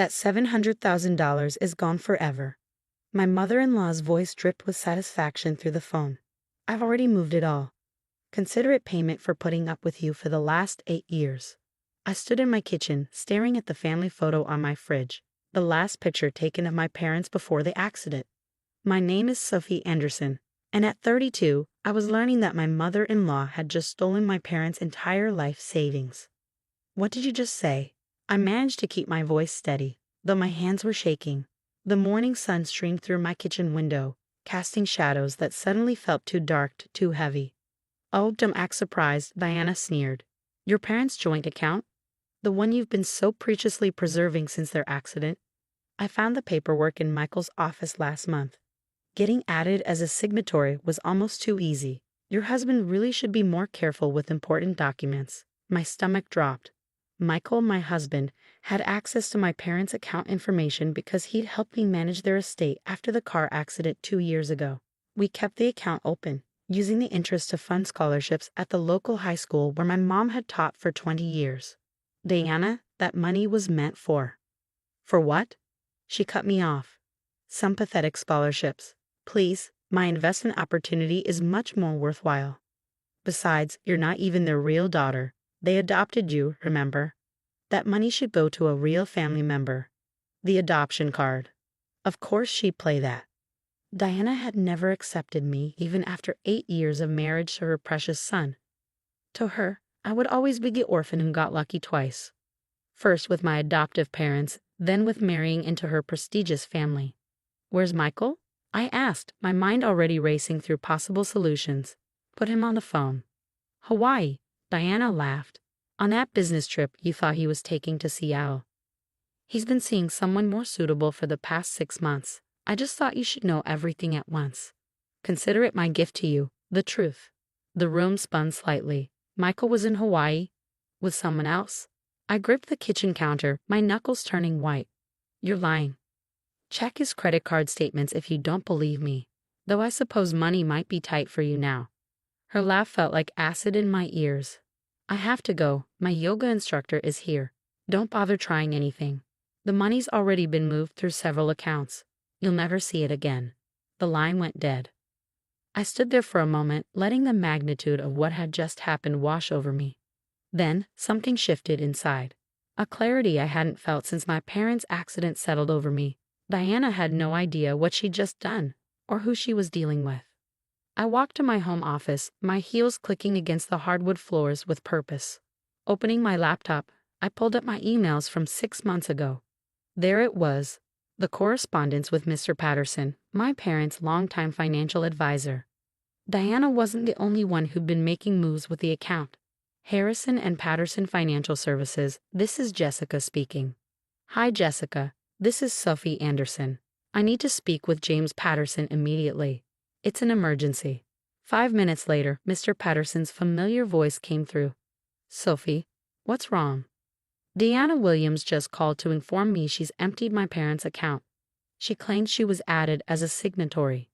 That $700,000 is gone forever. My mother-in-law's voice dripped with satisfaction through the phone. I've already moved it all. Consider it payment for putting up with you for the last 8 years. I stood in my kitchen, staring at the family photo on my fridge, the last picture taken of my parents before the accident. My name is Sophie Anderson, and at 32, I was learning that my mother-in-law had just stolen my parents' entire life savings. What did you just say? I managed to keep my voice steady, though my hands were shaking. The morning sun streamed through my kitchen window, casting shadows that suddenly felt too dark, too heavy. Oh, don't act surprised, Diana sneered. Your parents' joint account? The one you've been so preciously preserving since their accident? I found the paperwork in Michael's office last month. Getting added as a signatory was almost too easy. Your husband really should be more careful with important documents. My stomach dropped. Michael, my husband, had access to my parents' account information because he'd helped me manage their estate after the car accident 2 years ago. We kept the account open, using the interest to fund scholarships at the local high school where my mom had taught for 20 years. Diana, that money was meant for. For what? She cut me off. Some pathetic scholarships. Please, my investment opportunity is much more worthwhile. Besides, you're not even their real daughter. They adopted you, remember? That money should go to a real family member. The adoption card. Of course she'd play that. Diana had never accepted me even after 8 years of marriage to her precious son. To her, I would always be the orphan who got lucky twice. First with my adoptive parents, then with marrying into her prestigious family. Where's Michael? I asked, my mind already racing through possible solutions. Put him on the phone. Hawaii. Diana laughed. On that business trip you thought he was taking to Seattle. He's been seeing someone more suitable for the past 6 months. I just thought you should know everything at once. Consider it my gift to you, the truth. The room spun slightly. Michael was in Hawaii? With someone else? I gripped the kitchen counter, my knuckles turning white. You're lying. Check his credit card statements if you don't believe me, though I suppose money might be tight for you now. Her laugh felt like acid in my ears. I have to go. My yoga instructor is here. Don't bother trying anything. The money's already been moved through several accounts. You'll never see it again. The line went dead. I stood there for a moment, letting the magnitude of what had just happened wash over me. Then, something shifted inside. A clarity I hadn't felt since my parents' accident settled over me. Diana had no idea what she'd just done, or who she was dealing with. I walked to my home office, my heels clicking against the hardwood floors with purpose. Opening my laptop, I pulled up my emails from 6 months ago. There it was, the correspondence with Mr. Patterson, my parents' longtime financial advisor. Diana wasn't the only one who'd been making moves with the account. Harrison and Patterson Financial Services, this is Jessica speaking. Hi Jessica, this is Sophie Anderson. I need to speak with James Patterson immediately. It's an emergency. 5 minutes later, Mr. Patterson's familiar voice came through. Sophie, what's wrong? Deanna Williams just called to inform me she's emptied my parents' account. She claimed she was added as a signatory.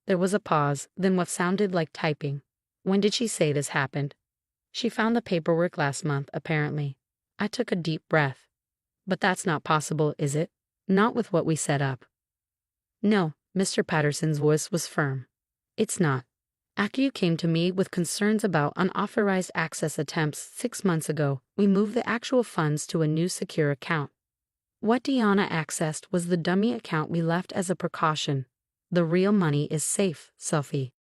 There was a pause, then what sounded like typing. When did she say this happened? She found the paperwork last month, apparently. I took a deep breath. But that's not possible, is it? Not with what we set up. No, Mr. Patterson's voice was firm. It's not. After you came to me with concerns about unauthorized access attempts 6 months ago, we moved the actual funds to a new secure account. What Deanna accessed was the dummy account we left as a precaution. The real money is safe, Sophie.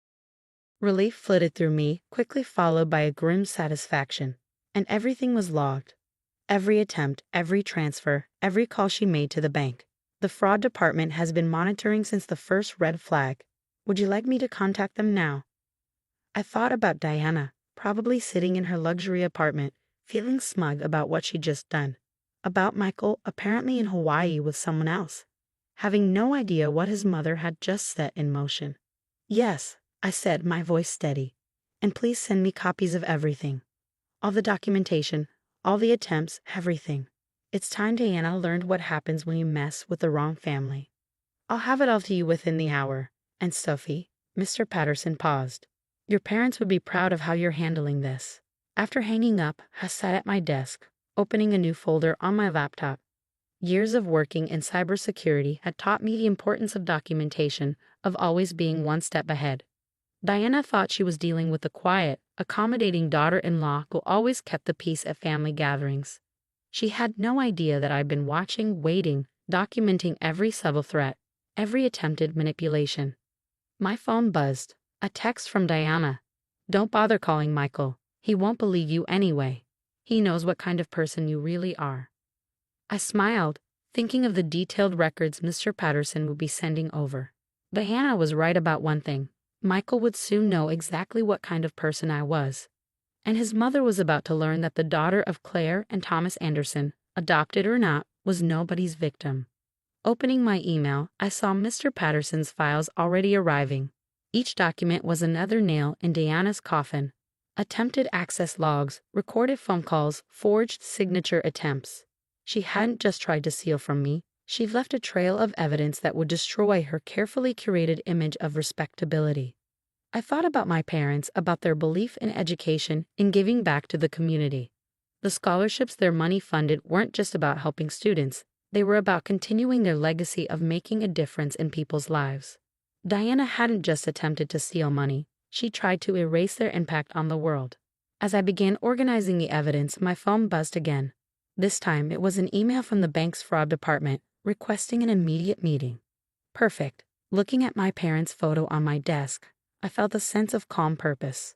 Relief flitted through me, quickly followed by a grim satisfaction. And everything was logged. Every attempt, every transfer, every call she made to the bank. The fraud department has been monitoring since the first red flag. Would you like me to contact them now? I thought about Diana, probably sitting in her luxury apartment, feeling smug about what she'd just done. About Michael, apparently in Hawaii with someone else, having no idea what his mother had just set in motion. Yes, I said, my voice steady. And please send me copies of everything. All the documentation, all the attempts, everything. It's time Diana learned what happens when you mess with the wrong family. I'll have it all to you within the hour. And Sophie, Mr. Patterson paused. Your parents would be proud of how you're handling this. After hanging up, I sat at my desk, opening a new folder on my laptop. Years of working in cybersecurity had taught me the importance of documentation, of always being one step ahead. Diana thought she was dealing with a quiet, accommodating daughter-in-law who always kept the peace at family gatherings. She had no idea that I'd been watching, waiting, documenting every subtle threat, every attempted manipulation. My phone buzzed. A text from Diana. "Don't bother calling Michael. He won't believe you anyway. He knows what kind of person you really are." I smiled, thinking of the detailed records Mr. Patterson would be sending over. Diana was right about one thing. Michael would soon know exactly what kind of person I was. And his mother was about to learn that the daughter of Claire and Thomas Anderson, adopted or not, was nobody's victim. Opening my email, I saw Mr. Patterson's files already arriving. Each document was another nail in Diana's coffin. Attempted access logs, recorded phone calls, forged signature attempts. She hadn't just tried to steal from me, she'd left a trail of evidence that would destroy her carefully curated image of respectability. I thought about my parents, about their belief in education, in giving back to the community. The scholarships their money funded weren't just about helping students, they were about continuing their legacy of making a difference in people's lives. Diana hadn't just attempted to steal money, she tried to erase their impact on the world. As I began organizing the evidence, my phone buzzed again. This time it was an email from the bank's fraud department, requesting an immediate meeting. Perfect. Looking at my parents' photo on my desk, I felt a sense of calm purpose.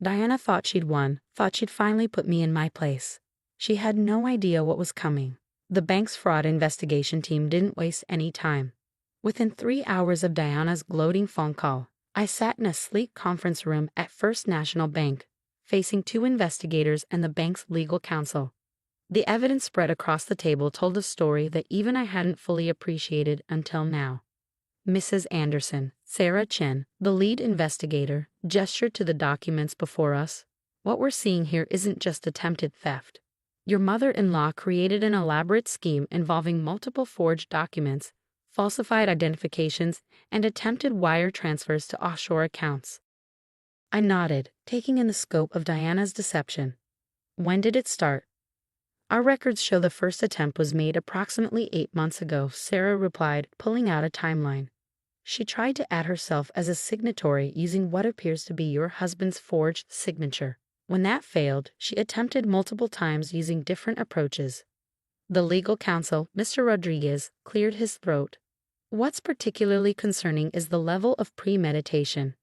Diana thought she'd won, thought she'd finally put me in my place. She had no idea what was coming. The bank's fraud investigation team didn't waste any time. Within 3 hours of Diana's gloating phone call, I sat in a sleek conference room at First National Bank, facing 2 investigators and the bank's legal counsel. The evidence spread across the table told a story that even I hadn't fully appreciated until now. Mrs. Anderson, Sarah Chen, the lead investigator, gestured to the documents before us. "What we're seeing here isn't just attempted theft. Your mother-in-law created an elaborate scheme involving multiple forged documents, falsified identifications, and attempted wire transfers to offshore accounts." I nodded, taking in the scope of Diana's deception. "When did it start?" "Our records show the first attempt was made approximately 8 months ago," Sarah replied, pulling out a timeline. "She tried to add herself as a signatory using what appears to be your husband's forged signature. When that failed, she attempted multiple times using different approaches." The legal counsel, Mr. Rodriguez, cleared his throat. "What's particularly concerning is the level of premeditation.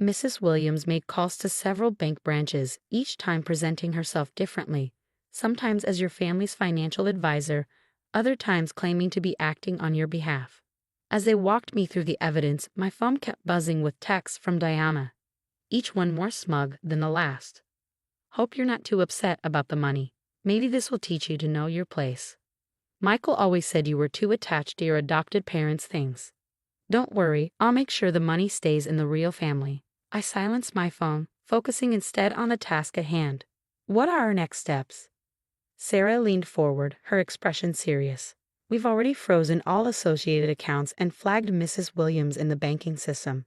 Mrs. Williams made calls to several bank branches, each time presenting herself differently. Sometimes as your family's financial advisor, other times claiming to be acting on your behalf. As they walked me through the evidence, my phone kept buzzing with texts from Diana, each one more smug than the last. "Hope you're not too upset about the money. Maybe this will teach you to know your place. Michael always said you were too attached to your adopted parents' things. Don't worry, I'll make sure the money stays in the real family." I silenced my phone, focusing instead on the task at hand. "What are our next steps?" Sarah leaned forward, her expression serious. "We've already frozen all associated accounts and flagged Mrs. Williams in the banking system.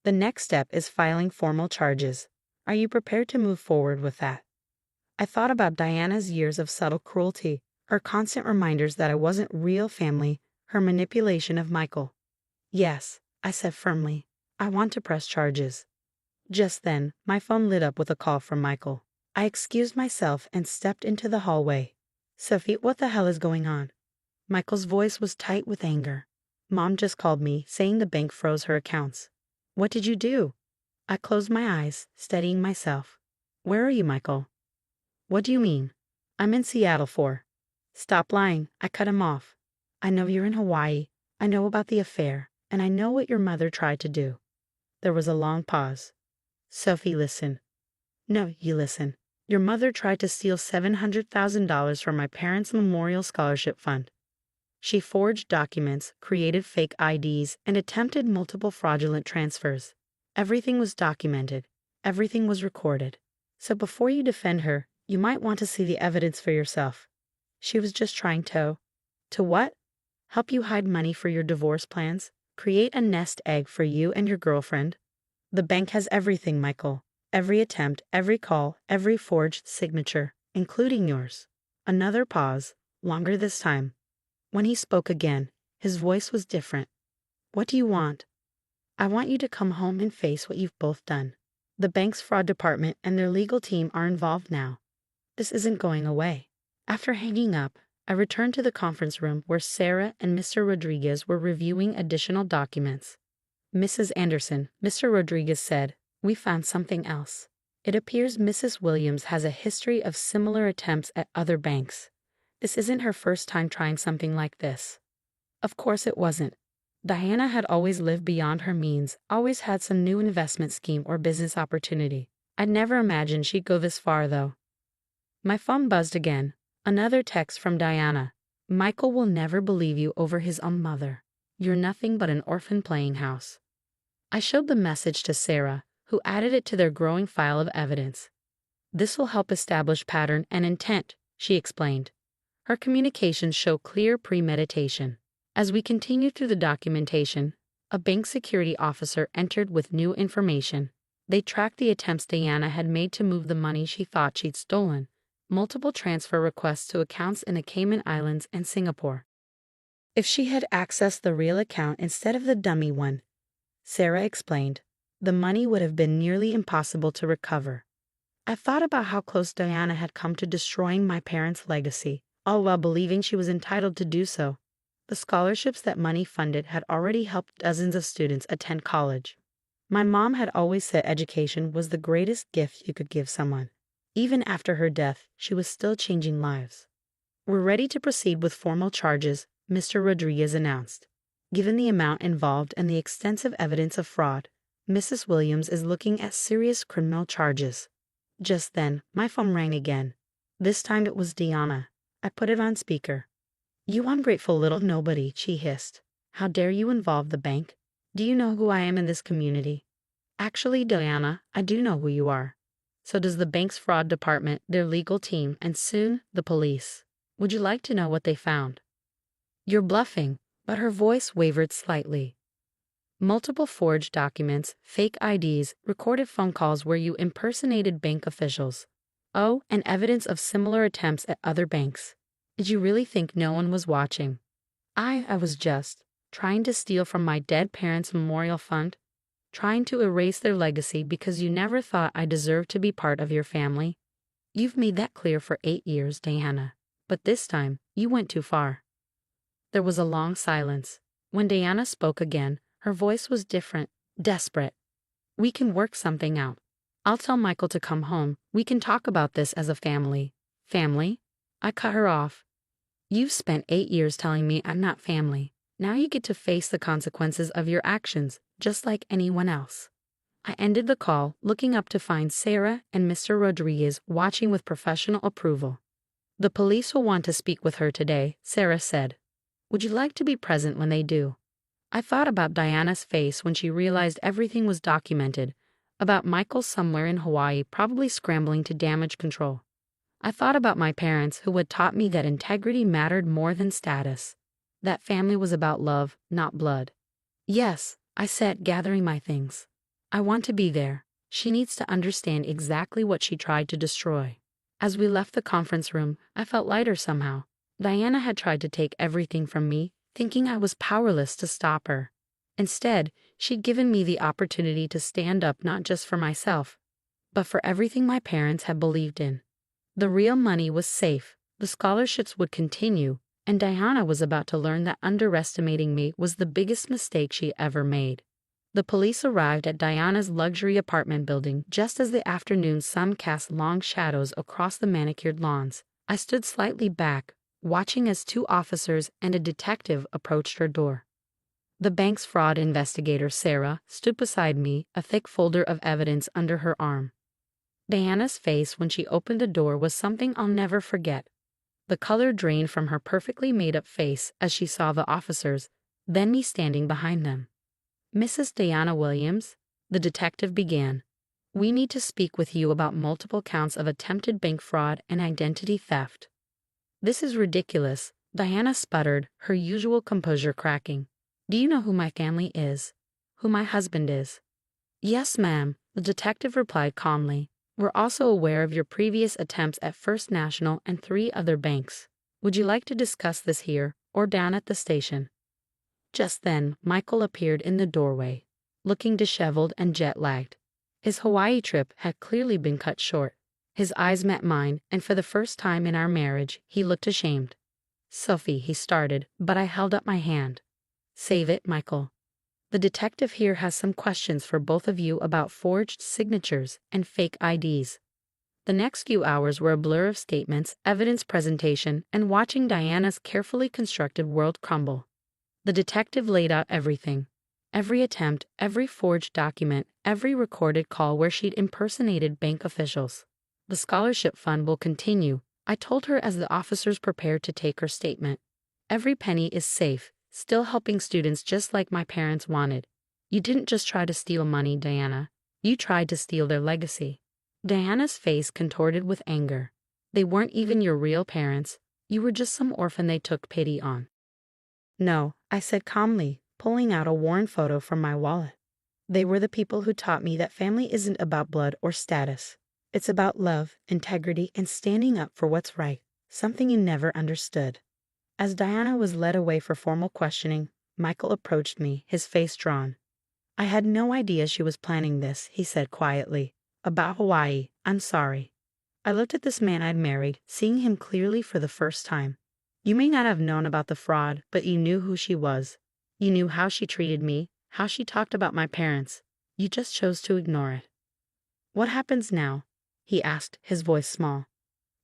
The next step is filing formal charges. Are you prepared to move forward with that?" I thought about Diana's years of subtle cruelty, her constant reminders that I wasn't real family, her manipulation of Michael. "Yes," I said firmly. "I want to press charges." Just then, my phone lit up with a call from Michael. I excused myself and stepped into the hallway. "Sophie, what the hell is going on?" Michael's voice was tight with anger. "Mom just called me, saying the bank froze her accounts." "What did you do?" I closed my eyes, steadying myself. "Where are you, Michael?" "What do you mean?" "I'm in Seattle for." "Stop lying," I cut him off. "I know you're in Hawaii. I know about the affair, and I know what your mother tried to do." There was a long pause. "Sophie, listen." "No, you listen. Your mother tried to steal $700,000 from my parents' memorial scholarship fund. She forged documents, created fake IDs, and attempted multiple fraudulent transfers. Everything was documented. Everything was recorded. So before you defend her, you might want to see the evidence for yourself. She was just trying to what? Help you hide money for your divorce plans? Create a nest egg for you and your girlfriend? The bank has everything, Michael. Every attempt, every call, every forged signature, including yours." Another pause, longer this time. When he spoke again, his voice was different. "What do you want?" "I want you to come home and face what you've both done. The bank's fraud department and their legal team are involved now. This isn't going away." After hanging up, I returned to the conference room where Sarah and Mr. Rodriguez were reviewing additional documents. "Mrs. Anderson," Mr. Rodriguez said, "we found something else. It appears Mrs. Williams has a history of similar attempts at other banks. This isn't her first time trying something like this." Of course it wasn't. Diana had always lived beyond her means, always had some new investment scheme or business opportunity. I'd never imagined she'd go this far, though. My phone buzzed again. Another text from Diana. "Michael will never believe you over his own mother. You're nothing but an orphan playing house." I showed the message to Sarah, who added it to their growing file of evidence. "This will help establish pattern and intent," she explained. Her communications show clear premeditation. As we continued through the documentation, a bank security officer entered with new information. They tracked the attempts Diana had made to move the money she thought she'd stolen, multiple transfer requests to accounts in the Cayman Islands and Singapore. If she had accessed the real account instead of the dummy one, Sarah explained, the money would have been nearly impossible to recover. I thought about how close Diana had come to destroying my parents' legacy, all while believing she was entitled to do so. The scholarships that money funded had already helped dozens of students attend college. My mom had always said education was the greatest gift you could give someone. Even after her death, she was still changing lives. "We're ready to proceed with formal charges," Mr. Rodriguez announced. "Given the amount involved and the extensive evidence of fraud, Mrs. Williams is looking at serious criminal charges." Just then, my phone rang again. This time it was Diana. I put it on speaker. "You ungrateful little nobody," she hissed. "How dare you involve the bank? Do you know who I am in this community?" "Actually, Diana, I do know who you are. So does the bank's fraud department, their legal team, and soon, the police. Would you like to know what they found?" "You're bluffing," but her voice wavered slightly. "Multiple forged documents, fake IDs, recorded phone calls where you impersonated bank officials. Oh, and evidence of similar attempts at other banks. Did you really think no one was watching?" I was just trying to steal from my dead parents' memorial fund, trying to erase their legacy because you never thought I deserved to be part of your family. You've made that clear for 8 years, Diana, but this time you went too far." There was a long silence. When Diana spoke again, her voice was different, desperate. "We can work something out. I'll tell Michael to come home. We can talk about this as a family." "Family?" I cut her off. "You've spent 8 years telling me I'm not family. Now you get to face the consequences of your actions, just like anyone else." I ended the call, looking up to find Sarah and Mr. Rodriguez watching with professional approval. "The police will want to speak with her today," Sarah said. "Would you like to be present when they do?" I thought about Diana's face when she realized everything was documented, about Michael somewhere in Hawaii probably scrambling to damage control. I thought about my parents who had taught me that integrity mattered more than status, that family was about love, not blood. "Yes," I said, gathering my things. "I want to be there. She needs to understand exactly what she tried to destroy." As we left the conference room, I felt lighter somehow. Diana had tried to take everything from me, thinking I was powerless to stop her. Instead, she'd given me the opportunity to stand up not just for myself, but for everything my parents had believed in. The real money was safe, the scholarships would continue, and Diana was about to learn that underestimating me was the biggest mistake she ever made. The police arrived at Diana's luxury apartment building just as the afternoon sun cast long shadows across the manicured lawns. I stood slightly back, watching as 2 officers and a detective approached her door. The bank's fraud investigator, Sarah, stood beside me, a thick folder of evidence under her arm. Diana's face when she opened the door was something I'll never forget. The color drained from her perfectly made-up face as she saw the officers, then me standing behind them. "Mrs. Diana Williams," the detective began, "we need to speak with you about multiple counts of attempted bank fraud and identity theft." "This is ridiculous," Diana sputtered, her usual composure cracking. "Do you know who my family is? Who my husband is?" "Yes, ma'am," the detective replied calmly. "We're also aware of your previous attempts at First National and 3 other banks. Would you like to discuss this here, or down at the station. Just then, Michael appeared in the doorway, looking disheveled and jet-lagged. His Hawaii trip had clearly been cut short. His eyes met mine, and for the first time in our marriage, he looked ashamed. "Sophie," he started, but I held up my hand. "Save it, Michael. The detective here has some questions for both of you about forged signatures and fake IDs." The next few hours were a blur of statements, evidence presentation, and watching Diana's carefully constructed world crumble. The detective laid out everything. Every attempt, every forged document, every recorded call where she'd impersonated bank officials. "The scholarship fund will continue," I told her as the officers prepared to take her statement. "Every penny is safe, still helping students just like my parents wanted. You didn't just try to steal money, Diana. You tried to steal their legacy." Diana's face contorted with anger. "They weren't even your real parents. You were just some orphan they took pity on." "No," I said calmly, pulling out a worn photo from my wallet. "They were the people who taught me that family isn't about blood or status. It's about love, integrity, and standing up for what's right, something you never understood." As Diana was led away for formal questioning, Michael approached me, his face drawn. "I had no idea she was planning this," he said quietly. "About Hawaii, I'm sorry." I looked at this man I'd married, seeing him clearly for the first time. "You may not have known about the fraud, but you knew who she was. You knew how she treated me, how she talked about my parents. You just chose to ignore it." "What happens now?" he asked, his voice small.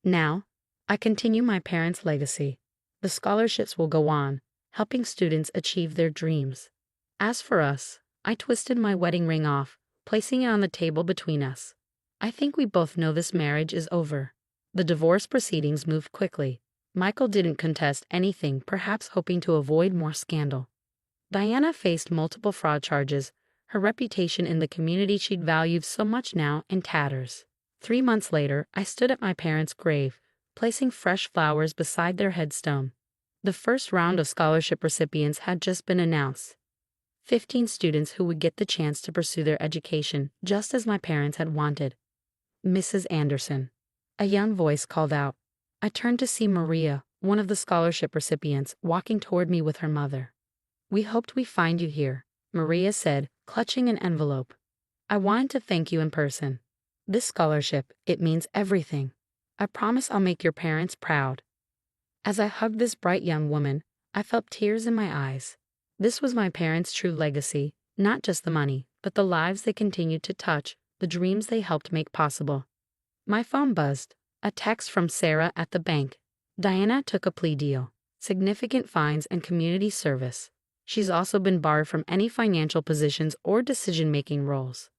"Now, I continue my parents' legacy. The scholarships will go on, helping students achieve their dreams. As for us, I twisted my wedding ring off, placing it on the table between us. I think we both know this marriage is over." The divorce proceedings moved quickly. Michael didn't contest anything, perhaps hoping to avoid more scandal. Diana faced multiple fraud charges, her reputation in the community she'd valued so much now in tatters. 3 months later, I stood at my parents' grave, placing fresh flowers beside their headstone. The first round of scholarship recipients had just been announced. 15 students who would get the chance to pursue their education, just as my parents had wanted. "Mrs. Anderson," a young voice called out. I turned to see Maria, one of the scholarship recipients, walking toward me with her mother. "We hoped we'd find you here," Maria said, clutching an envelope. "I wanted to thank you in person. This scholarship, it means everything. I promise I'll make your parents proud." As I hugged this bright young woman, I felt tears in my eyes. This was my parents' true legacy, not just the money, but the lives they continued to touch, the dreams they helped make possible. My phone buzzed, a text from Sarah at the bank. "Diana took a plea deal, significant fines and community service. She's also been barred from any financial positions or decision-making roles."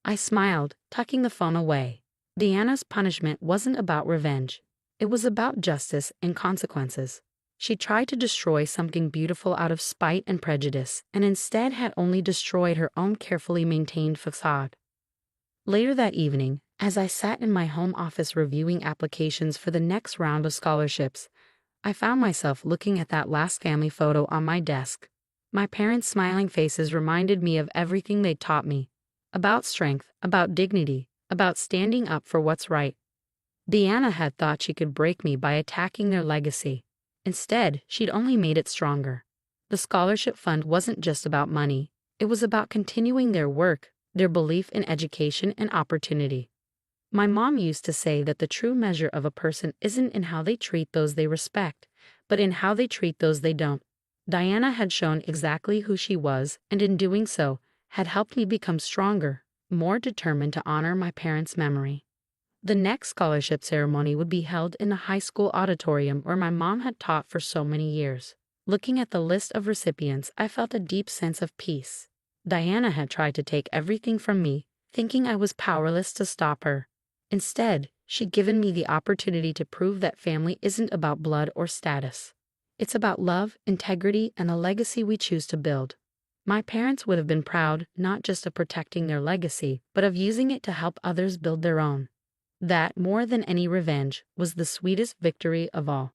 I smiled, tucking the phone away. Diana's punishment wasn't about revenge. It was about justice and consequences. She tried to destroy something beautiful out of spite and prejudice, and instead had only destroyed her own carefully maintained facade. Later that evening, as I sat in my home office reviewing applications for the next round of scholarships, I found myself looking at that last family photo on my desk. My parents' smiling faces reminded me of everything they'd taught me. About strength, about dignity, about standing up for what's right. Diana had thought she could break me by attacking their legacy. Instead, she'd only made it stronger. The scholarship fund wasn't just about money. It was about continuing their work, their belief in education and opportunity. My mom used to say that the true measure of a person isn't in how they treat those they respect, but in how they treat those they don't. Diana had shown exactly who she was, and in doing so, had helped me become stronger, more determined to honor my parents' memory. The next scholarship ceremony would be held in the high school auditorium where my mom had taught for so many years. Looking at the list of recipients, I felt a deep sense of peace. Diana had tried to take everything from me, thinking I was powerless to stop her. Instead, she'd given me the opportunity to prove that family isn't about blood or status. It's about love, integrity, and the legacy we choose to build. My parents would have been proud not just of protecting their legacy, but of using it to help others build their own. That, more than any revenge, was the sweetest victory of all.